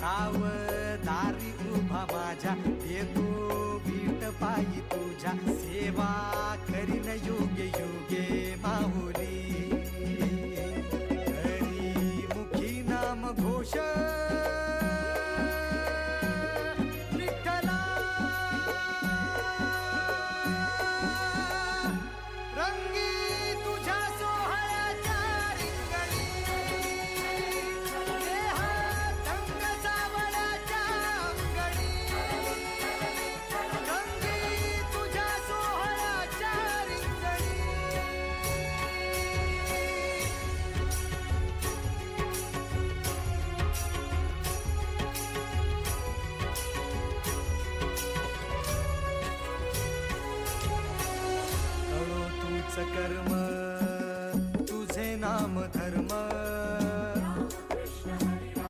राव दारी उभा माझ्या, येतो वीट पायी तुझ्या, सेवा करीन युगे युगे माऊली. हरी मुखी नाम घोष विठ्ठला, रंगी तुझ्या सोहळ्याच्या रिंगणी, देहात रंग सावळ्याच्या अंगणी, रंगी तुझ्या सोहळ्याच्या रिंगणी. तळो तूच कर्म